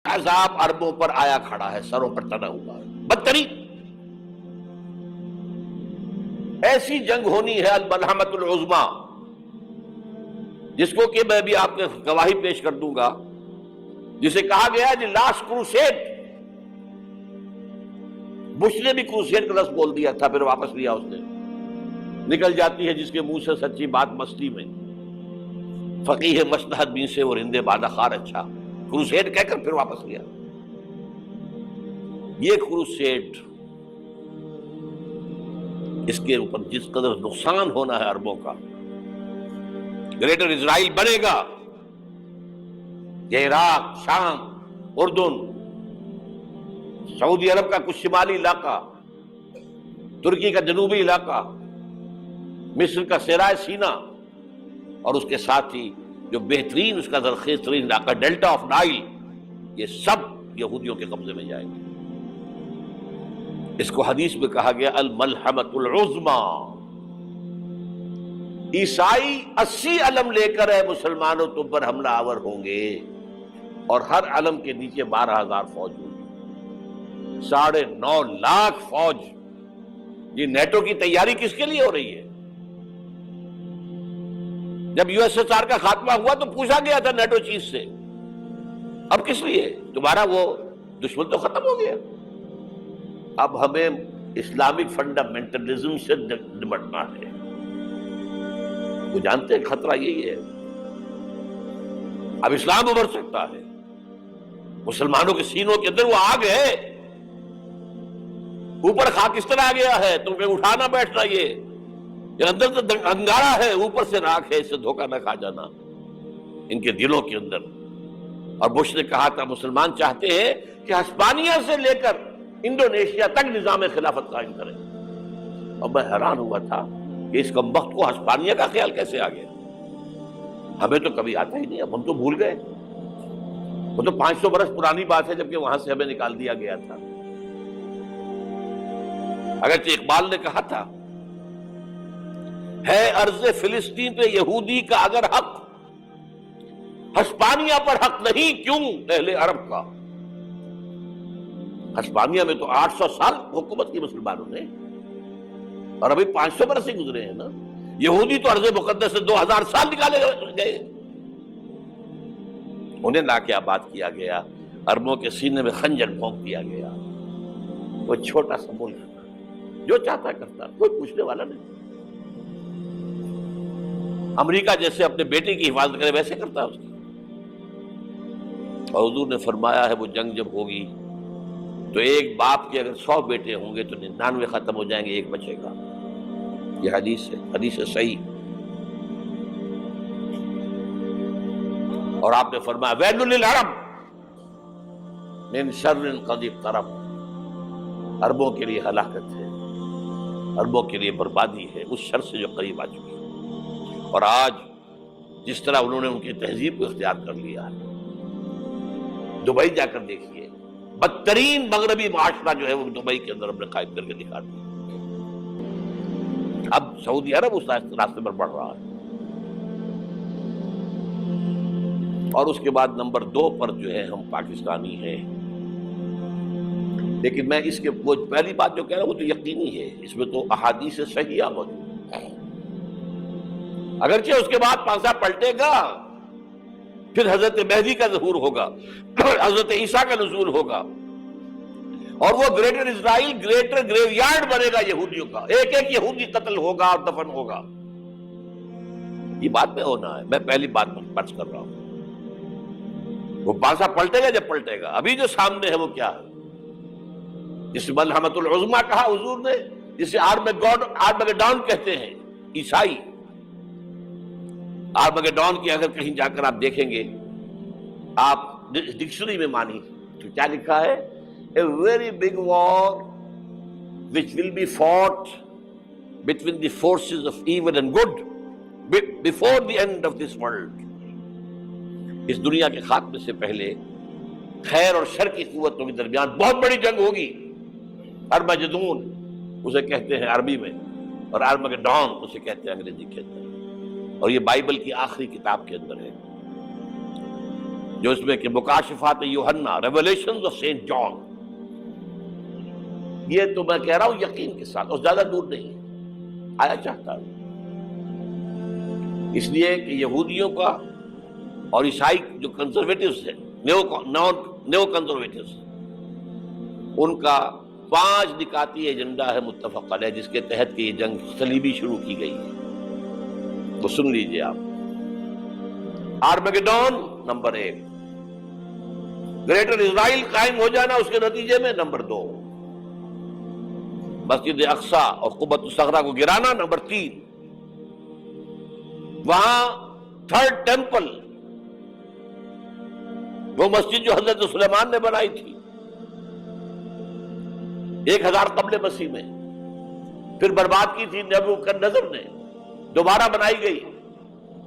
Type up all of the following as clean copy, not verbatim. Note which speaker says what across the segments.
Speaker 1: عذاب عربوں پر آیا کھڑا ہے، سروں پر تنا ہوا ہے، بدترین ایسی جنگ ہونی ہے الملحمۃ العظمیٰ، جس کو کہ میں بھی آپ کے گواہی پیش کر دوں گا، جسے کہا گیا ہے لاسٹ کروسیڈ۔ بش نے بھی کروسیڈ کا لفظ بول دیا تھا، پھر واپس لیا اس نے۔ نکل جاتی ہے جس کے منہ سے سچی بات مستی میں، فقیہ مصلحت بین سے وہ رندے بادہ خار اچھا، کروسیڈ کہہ کر پھر واپس لیا۔ یہ کروسیڈ، اس کے اوپر جس قدر نقصان ہونا ہے عربوں کا، گریٹر اسرائیل بنے گا، یہ عراق، شام، اردن، سعودی عرب کا کچھ شمالی علاقہ، ترکی کا جنوبی علاقہ، مصر کا صحرائے سینا، اور اس کے ساتھ ہی جو بہترین اس کا زرخیز ترین علاقہ ڈیلٹا آف نائل، یہ سب یہودیوں کے قبضے میں جائیں گے۔ اس کو حدیث میں کہا گیا الملحمۃ العظمیٰ۔ عیسائی 80 علم لے کر اے مسلمانوں تم پر حملہ آور ہوں گے، اور ہر علم کے نیچے 12,000 فوج ہوگی، 9.5 لاکھ فوج۔ یہ نیٹو کی تیاری کس کے لیے ہو رہی ہے؟ جب یو ایس ایس آر کا خاتمہ ہوا تو پوچھا گیا تھا نیٹو چیف سے، اب کس لیے؟ تمہارا وہ دشمن تو ختم ہو گیا، اب ہمیں اسلامک فنڈامنٹلزم سے نمٹنا ہے۔ وہ جانتے ہیں خطرہ یہی ہے، اب اسلام ابھر سکتا ہے، مسلمانوں کے سینوں کے اندر وہ آگ ہے، اوپر خاکستر آ گیا ہے، تم پہ اٹھانا بیٹھنا، یہ اندر تو انگارہ ہے، اوپر سے راکھ ہے، اس سے دھوکہ نہ کھا جانا ان کے دلوں کے اندر۔ اور بش نے کہا تھا مسلمان چاہتے ہیں کہ ہسپانیہ سے لے کر انڈونیشیا تک نظام خلافت قائم کریں، اور میں حیران ہوا تھا کہ اس کمبخت کو ہسپانیہ کا خیال کیسے آ گیا؟ ہمیں تو کبھی آتا ہی نہیں، اب ہم تو بھول گئے، وہ تو 500 برس پرانی بات ہے، جبکہ وہاں سے ہمیں نکال دیا گیا تھا۔ اگرچہ اقبال نے کہا تھا ہے ارض فلسطین پہ یہودی کا اگر حق، ہسپانیہ پر حق نہیں کیوں اہل عرب کا؟ ہسپانیہ میں تو 800 سال حکومت کی مسلمانوں نے، اور ابھی 500 برس ہی گزرے ہیں نا۔ یہودی تو ارض مقدس سے 2000 سال نکالے گئے، انہیں لا کے آباد کیا گیا، عربوں کے سینے میں خنجر پھونک دیا گیا۔ وہ چھوٹا سا ملک جو چاہتا کرتا، کوئی پوچھنے والا نہیں۔ امریکہ جیسے اپنے بیٹے کی حفاظت کرے ویسے کرتا ہے اس کی۔ اور حضور نے فرمایا ہے وہ جنگ جب ہوگی تو ایک باپ کے اگر 100 بیٹے ہوں گے تو 99 ختم ہو جائیں گے، ایک بچے گا۔ یہ حدیث ہے، حدیث ہے صحیح۔ اور آپ نے فرمایا ویل للعرب من شر قد اقترب، عربوں کے لیے ہلاکت ہے، عربوں کے لیے بربادی ہے اس شر سے جو قریب آ چکی ہے۔ اور آج جس طرح انہوں نے ان کی تہذیب کو اختیار کر لیا ہے، دبئی جا کر دیکھیے، بدترین مغربی معاشرہ جو ہے وہ دبئی کے اندر ہم نے قائم کر کے دکھا دیا۔ اب سعودی عرب اس راستے پر بڑھ رہا ہے، اور اس کے بعد نمبر 2 پر جو ہے ہم پاکستانی ہیں۔ لیکن میں اس کے وہ پہلی بات جو کہہ رہا ہوں وہ تو یقینی ہے، اس میں تو احادیث صحیحہ موجود ہے۔ اگرچہ اس کے بعد پانسا پلٹے گا، پھر حضرت مہدی کا ظہور ہوگا، حضرت عیسیٰ کا نزول ہوگا، اور وہ گریٹر اسرائیل گریٹر گریو یارڈ بنے گا یہودیوں کا، ایک ایک یہودی قتل ہوگا اور دفن ہوگا۔ یہ بات میں ہونا ہے، میں پہلی بات پر کر رہا ہوں۔ وہ پانسا پلٹے گا جب پلٹے گا، ابھی جو سامنے ہے وہ کیا ہے؟ جس ملحمۃ العظمیٰ کہا حضور نے، جسے آرمگیڈون کہتے ہیں عیسائی۔ آرمگیڈون کی اگر کہیں جا کر آپ دیکھیں گے، آپ ڈکشنری میں مانی تو کیا لکھا ہے؟ A very big war which will be fought between the forces of evil and good before the end of this world۔ اس دنیا کے خاتمے سے پہلے خیر اور شر کی قوتوں کے درمیان بہت بڑی جنگ ہوگی۔ ارمجدون اسے کہتے ہیں عربی میں، اور آرمگیڈون اسے کہتے ہیں انگریزی کے اندر، اور یہ بائبل کی آخری کتاب کے اندر ہے۔ جو اس میں کہ مکاشفات یوحنا، ریولیشنز آف سینٹ جان، یہ تو میں کہہ رہا ہوں یقین کے ساتھ، اور زیادہ دور نہیں آیا چاہتا ہوں، اس لیے کہ یہودیوں کا اور عیسائی جو کنزرویٹوز ہیں، نیو کنزرویٹوز، ان کا 5 نکاتی ایجنڈا ہے متفق علیہ، جس کے تحت کہ یہ جنگ صلیبی شروع کی گئی ہے، وہ سن لیجئے آپ۔ آرمیگیڈون نمبر 1، گریٹر اسرائیل قائم ہو جانا اس کے نتیجے میں نمبر 2، مسجد اقصی اور قبۃ الصخرہ کو گرانا نمبر 3، وہاں تھرڈ ٹیمپل، وہ مسجد جو حضرت سلیمان نے بنائی تھی 1000 قبل مسیح میں، پھر برباد کی تھی نیبوکدنیزر نے، دوبارہ بنائی گئی،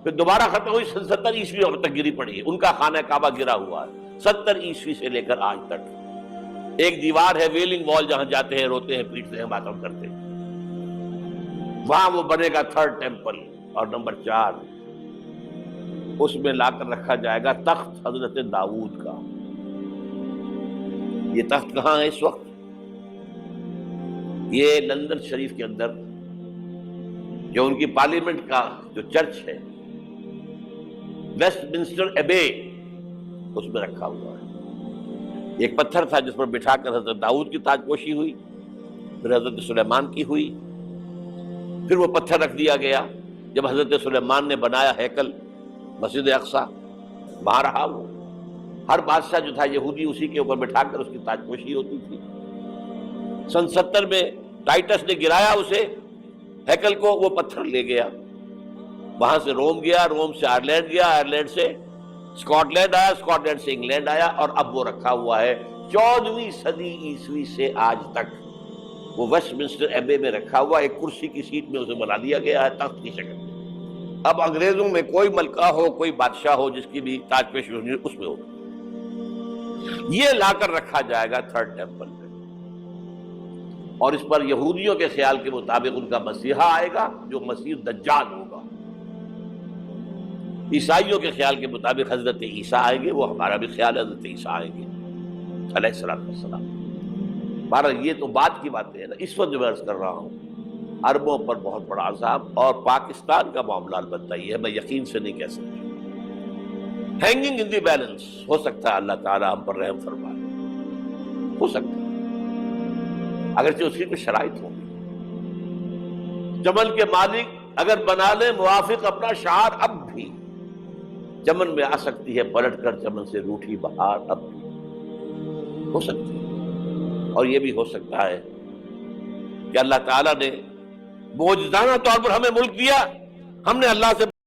Speaker 1: پھر دوبارہ ختم ہوئی 70 عیسوی تک گری پڑی ہے، ان کا خانہ کعبہ گرا ہوا ہے 70 عیسوی سے لے کر آج تک۔ ایک دیوار ہے ویلنگ وال، جہاں جاتے ہیں، روتے ہیں، پیٹتے ہیں، ماتم کرتے ہیں، وہاں وہ بنے گا تھرڈ ٹیمپل۔ اور نمبر 4، اس میں لا کر رکھا جائے گا تخت حضرت داؤد کا۔ یہ تخت کہاں ہے اس وقت؟ یہ لندن شریف کے اندر جو ان کی پارلیمنٹ کا جو چرچ ہے، ویسٹ منسٹر ایبے، اس میں رکھا ہوا ہے۔ ایک پتھر تھا جس پر بٹھا کر حضرت داؤد کی تاج پوشی ہوئی، پھر حضرت سلیمان کی ہوئی، پھر وہ پتھر رکھ دیا گیا جب حضرت سلیمان نے بنایا ہیکل مسجد اقصی، وہاں رہا وہ۔ ہر بادشاہ جو تھا یہودی اسی کے اوپر بٹھا کر اس کی تاج پوشی ہوتی تھی۔ سن 70 میں ٹائٹس نے گرایا اسے، ہیکل کو، وہ پتھر لے گیا، وہاں سے روم گیا، روم سے آئرلینڈ گیا، آئرلینڈ سے اسکاٹ لینڈ آیا، اسکاٹ لینڈ سے انگلینڈ آیا، اور اب وہ رکھا ہوا ہے 14ویں صدی عیسوی سے آج تک۔ وہ ویسٹ منسٹر ایبے میں رکھا ہوا، ایک کرسی کی سیٹ میں اسے بنا دیا گیا ہے تخت کی شکل میں۔ اب انگریزوں میں کوئی ملکہ ہو، کوئی بادشاہ ہو جس کی بھی تاج پوشی ہونی اس میں ہوگا۔ یہ لا کر رکھا جائے گا تھرڈ ٹیمپل میں، اور اس پر یہودیوں کے خیال کے مطابق ان کا مسیحا آئے گا جو مسیح دجال ہوگا۔ عیسائیوں کے خیال کے مطابق حضرت عیسیٰ آئیں گے، وہ ہمارا بھی خیال ہے حضرت عیسیٰ آئیں گے علیہ السلام۔ بہرحال یہ تو بعد کی باتیں ہیں نا، اس وقت جو میں عرض کر رہا ہوں عربوں پر بہت بڑا عذاب، اور پاکستان کا معاملہ البتہ یہ ہے، میں یقین سے نہیں کہہ سکتا، ہینگنگ ان دی بیلنس، ہو سکتا ہے اللہ تعالیٰ ہم پر رحم فرمائے، ہو سکتا ہے، اگرچہ اس کی کچھ شرائط ہوگی۔ چمن کے مالک اگر بنا لیں موافق اپنا شعار، اب بھی چمن میں آ سکتی ہے پلٹ کر چمن سے روٹھی بہار، اب بھی ہو سکتی ہے۔ اور یہ بھی ہو سکتا ہے کہ اللہ تعالیٰ نے معجزانہ طور پر ہمیں ملک دیا، ہم نے اللہ سے